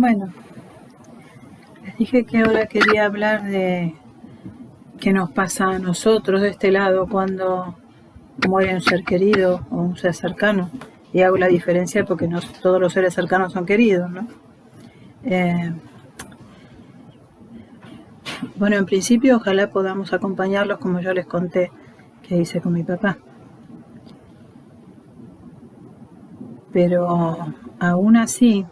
Bueno, les dije que ahora quería hablar de qué nos pasa a nosotros de este lado cuando muere un ser querido o un ser cercano. Y hago la diferencia porque no todos los seres cercanos son queridos, ¿no? Bueno, en principio ojalá podamos acompañarlos como yo les conté que hice con mi papá. Pero aún así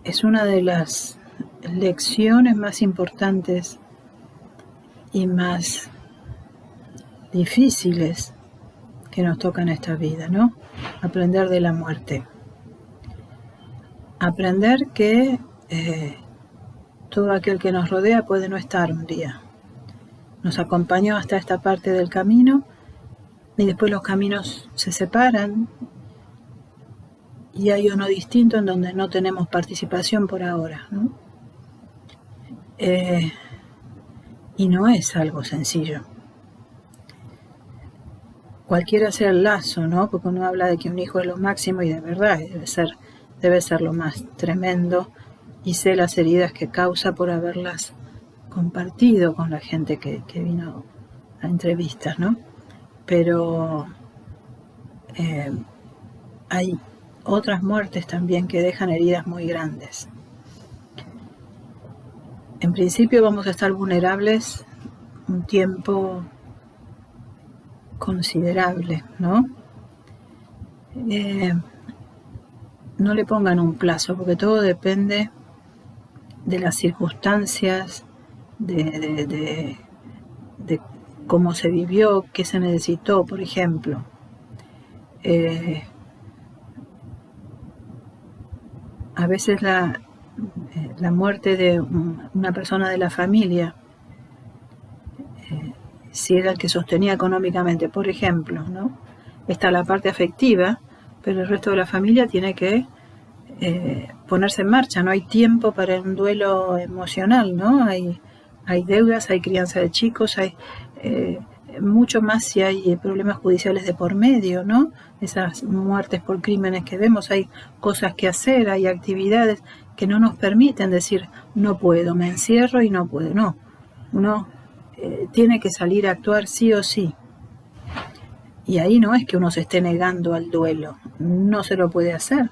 es una de las lecciones más importantes y más difíciles que nos toca en esta vida, ¿no? Aprender de la muerte. Aprender que todo aquel que nos rodea puede no estar un día. Nos acompañó hasta esta parte del camino y después los caminos se separan y hay uno distinto en donde no tenemos participación por ahora, ¿no? Y no es algo sencillo. Cualquiera sea el lazo, ¿no? Porque uno habla de que un hijo es lo máximo y de verdad debe ser lo más tremendo, y sé las heridas que causa por haberlas compartido con la gente que vino a entrevistas, ¿no? Pero hay otras muertes también que dejan heridas muy grandes. En principio vamos a estar vulnerables un tiempo considerable, ¿no? No le pongan un plazo, porque todo depende de las circunstancias, de cómo se vivió, qué se necesitó, por ejemplo. A veces la muerte de una persona de la familia, si era el que sostenía económicamente, por ejemplo, ¿no? Está la parte afectiva, pero el resto de la familia tiene que ponerse en marcha. No hay tiempo para un duelo emocional, ¿no? Hay deudas, hay crianza de chicos, hay mucho más si hay problemas judiciales de por medio, ¿no? Esas muertes por crímenes que vemos, hay cosas que hacer, hay actividades que no nos permiten decir no puedo, me encierro y no puedo. No, uno tiene que salir a actuar sí o sí. Y ahí no es que uno se esté negando al duelo, no se lo puede hacer.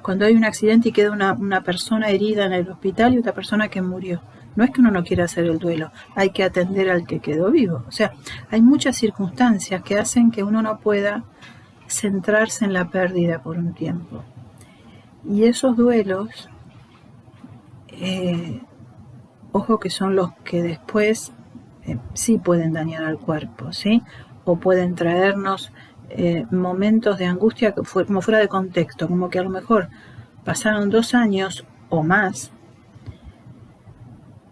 Cuando hay un accidente y queda una persona herida en el hospital y otra persona que murió, no es que uno no quiera hacer el duelo, hay que atender al que quedó vivo. O sea, hay muchas circunstancias que hacen que uno no pueda centrarse en la pérdida por un tiempo. Y esos duelos, ojo que son los que después sí pueden dañar al cuerpo, ¿sí? O pueden traernos momentos de angustia como fuera de contexto, como que a lo mejor pasaron 2 años o más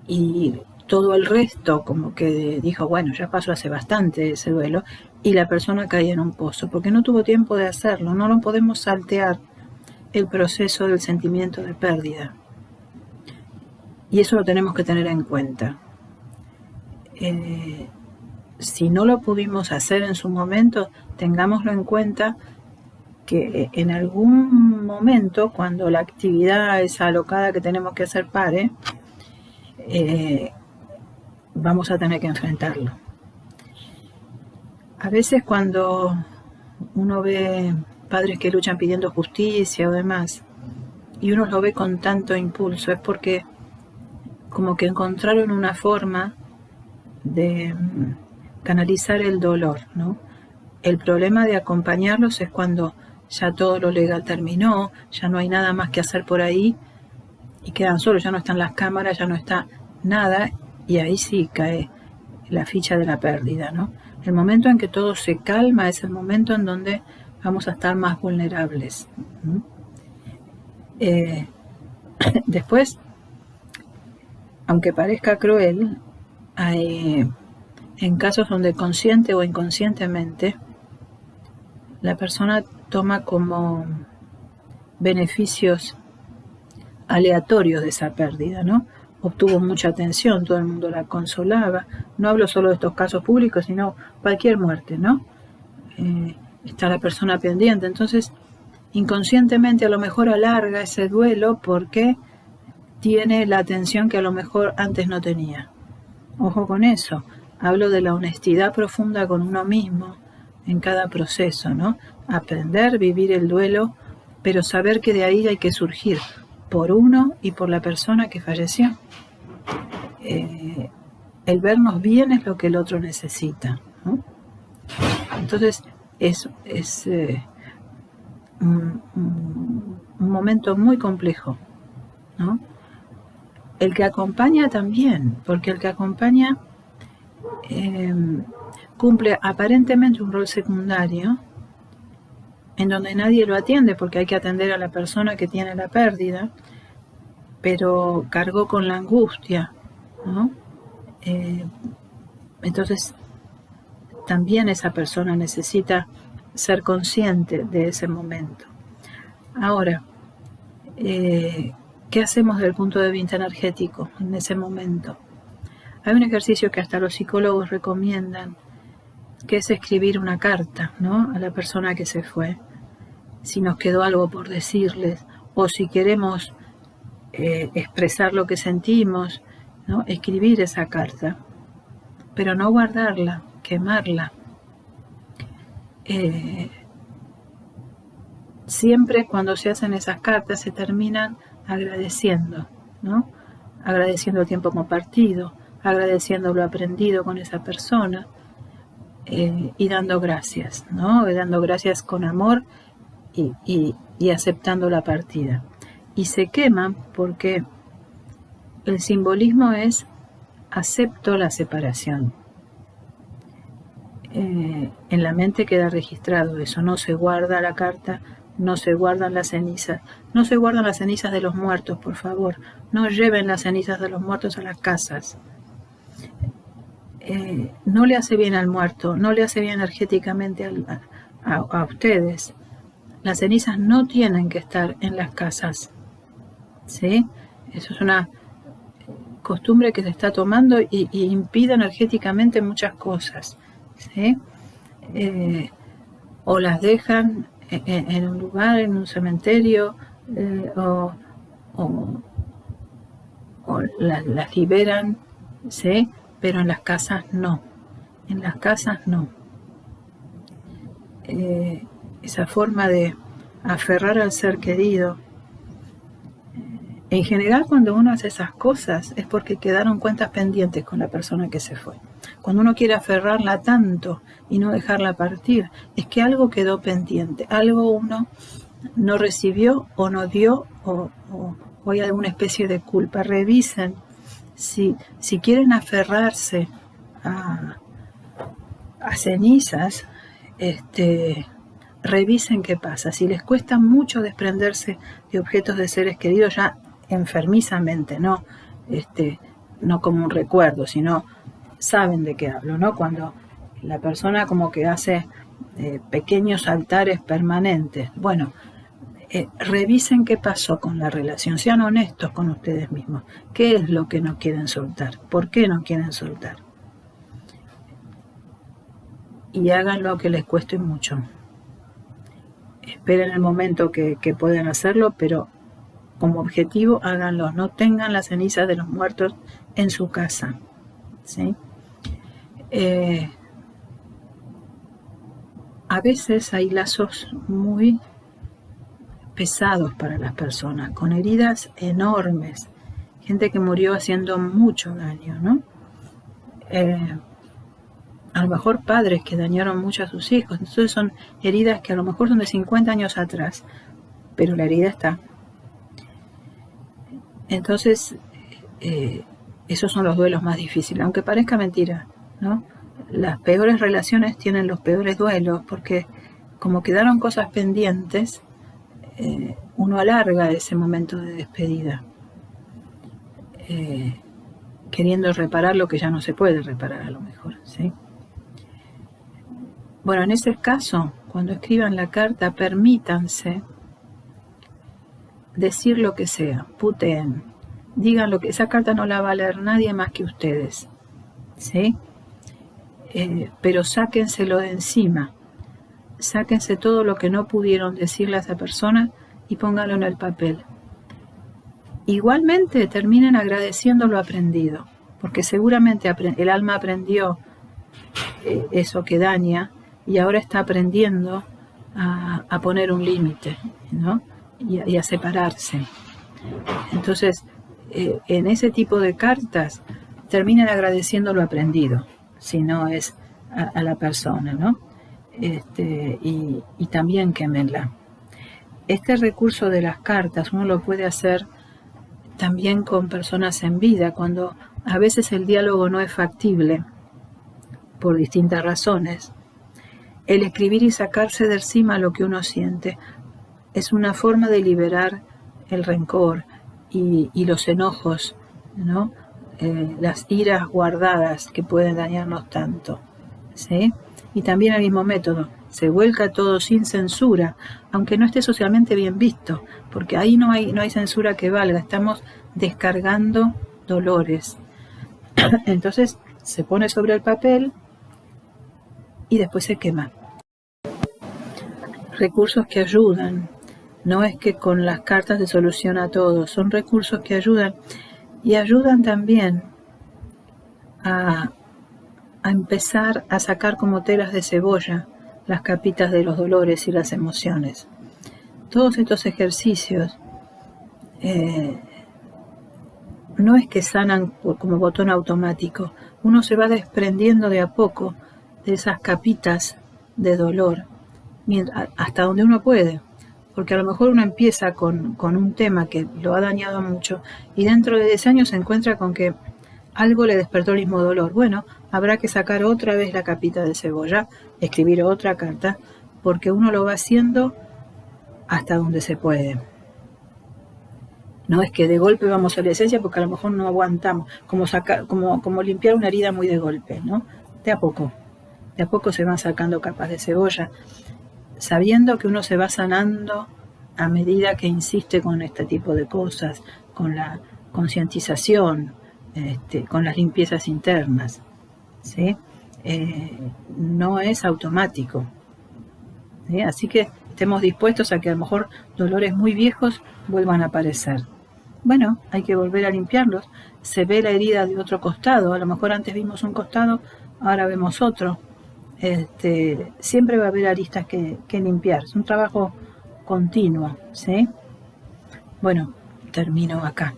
y todo el resto como que dijo, bueno, ya pasó hace bastante ese duelo, y la persona cae en un pozo, porque no tuvo tiempo de hacerlo. No lo podemos saltear el proceso del sentimiento de pérdida. Y eso lo tenemos que tener en cuenta. Si no lo pudimos hacer en su momento, tengámoslo en cuenta que en algún momento, cuando la actividad esa alocada que tenemos que hacer pare, vamos a tener que enfrentarlo. A veces cuando uno ve padres que luchan pidiendo justicia o demás, y uno lo ve con tanto impulso, es porque como que encontraron una forma de canalizar el dolor, ¿no? El problema de acompañarlos es cuando ya todo lo legal terminó, ya no hay nada más que hacer por ahí y quedan solos, ya no están las cámaras, ya no está nada, y ahí sí cae la ficha de la pérdida, ¿no? El momento en que todo se calma es el momento en donde vamos a estar más vulnerables. Después, aunque parezca cruel, hay en casos donde consciente o inconscientemente la persona toma como beneficios aleatorios de esa pérdida, ¿no? Obtuvo mucha atención, todo el mundo la consolaba. No hablo solo de estos casos públicos, sino cualquier muerte, ¿no? Está la persona pendiente. Entonces, inconscientemente a lo mejor alarga ese duelo porque tiene la atención que a lo mejor antes no tenía. Ojo con eso. Hablo de la honestidad profunda con uno mismo en cada proceso, ¿no? Aprender, vivir el duelo, pero saber que de ahí hay que surgir por uno y por la persona que falleció. El vernos bien es lo que el otro necesita, ¿no? Entonces es un momento muy complejo, ¿no? El que acompaña también, porque el que acompaña cumple aparentemente un rol secundario en donde nadie lo atiende porque hay que atender a la persona que tiene la pérdida, pero cargó con la angustia, ¿no? Entonces también esa persona necesita ser consciente de ese momento. Ahora, ¿qué hacemos desde el punto de vista energético en ese momento? Hay un ejercicio que hasta los psicólogos recomiendan, que es escribir una carta, ¿no?, a la persona que se fue. Si nos quedó algo por decirles, o si queremos expresar lo que sentimos, ¿no?, escribir esa carta, pero no guardarla, quemarla. Siempre cuando se hacen esas cartas se terminan agradeciendo, ¿no? Agradeciendo el tiempo compartido, agradeciendo lo aprendido con esa persona, y dando gracias, ¿no? Y dando gracias con amor y aceptando la partida. Y se queman porque el simbolismo es acepto la separación. En la mente queda registrado eso, no se guarda la carta, no se guardan las cenizas, no se guardan las cenizas de los muertos, por favor, no lleven las cenizas de los muertos a las casas. No le hace bien al muerto, no le hace bien energéticamente a ustedes. Las cenizas no tienen que estar en las casas, ¿sí? Eso es una costumbre que se está tomando y impide energéticamente muchas cosas, ¿sí? O las dejan en un lugar, en un cementerio, o las liberan, ¿sí? Pero en las casas no. En las casas no. Esa forma de aferrar al ser querido. En general, cuando uno hace esas cosas es porque quedaron cuentas pendientes con la persona que se fue. Cuando uno quiere aferrarla tanto y no dejarla partir, es que algo quedó pendiente, algo uno no recibió o no dio o hay alguna especie de culpa. Revisen si quieren aferrarse a cenizas, revisen qué pasa. Si les cuesta mucho desprenderse de objetos de seres queridos ya enfermizamente, no como un recuerdo, sino saben de qué hablo, ¿no? Cuando la persona como que hace pequeños altares permanentes. Bueno, revisen qué pasó con la relación, sean honestos con ustedes mismos. ¿Qué es lo que no quieren soltar? ¿Por qué no quieren soltar? Y hagan lo que les cueste mucho. Esperen el momento que puedan hacerlo, pero como objetivo háganlo. No tengan las cenizas de los muertos en su casa, ¿sí? A veces hay lazos muy pesados para las personas, con heridas enormes, gente que murió haciendo mucho daño, ¿no? A lo mejor padres que dañaron mucho a sus hijos, entonces son heridas que a lo mejor son de 50 años atrás, pero la herida está. Entonces, esos son los duelos más difíciles, aunque parezca mentira, ¿no? Las peores relaciones tienen los peores duelos, porque como quedaron cosas pendientes, uno alarga ese momento de despedida, queriendo reparar lo que ya no se puede reparar a lo mejor, ¿sí? Bueno, en ese caso, cuando escriban la carta, permítanse decir lo que sea, puteen, digan lo que esa carta no la va a leer nadie más que ustedes, ¿sí? Pero sáquenselo de encima, sáquense todo lo que no pudieron decirle a esa persona y pónganlo en el papel. Igualmente terminen agradeciendo lo aprendido, porque seguramente el alma aprendió eso que daña y ahora está aprendiendo a poner un límite, ¿no? y a separarse. Entonces, en ese tipo de cartas, terminen agradeciendo lo aprendido, si no es a la persona, ¿no? Y también quémenla. Este recurso de las cartas uno lo puede hacer también con personas en vida, cuando a veces el diálogo no es factible por distintas razones. El escribir y sacarse de encima lo que uno siente es una forma de liberar el rencor y los enojos, ¿no? Las iras guardadas que pueden dañarnos tanto, ¿sí? Y también el mismo método, se vuelca todo sin censura, aunque no esté socialmente bien visto, porque ahí no hay censura que valga, estamos descargando dolores. Entonces se pone sobre el papel y después se quema. Recursos que ayudan, no es que con las cartas se soluciona todo, son recursos que ayudan y ayudan también a empezar a sacar como telas de cebolla las capitas de los dolores y las emociones. Todos estos ejercicios no es que sanan como botón automático, uno se va desprendiendo de a poco de esas capitas de dolor hasta donde uno puede, porque a lo mejor uno empieza con un tema que lo ha dañado mucho y dentro de 10 años se encuentra con que algo le despertó el mismo dolor. Bueno, habrá que sacar otra vez la capita de cebolla, escribir otra carta, porque uno lo va haciendo hasta donde se puede. No es que de golpe vamos a la esencia porque a lo mejor no aguantamos, como limpiar una herida muy de golpe, ¿no? De a poco se van sacando capas de cebolla, sabiendo que uno se va sanando a medida que insiste con este tipo de cosas, con la concientización, con las limpiezas internas, ¿sí? No es automático, ¿sí? Así que estemos dispuestos a que a lo mejor dolores muy viejos vuelvan a aparecer. Bueno, hay que volver a limpiarlos. Se ve la herida de otro costado, a lo mejor antes vimos un costado, ahora vemos otro. Siempre va a haber aristas que limpiar, es un trabajo continuo, ¿sí? Bueno, termino acá.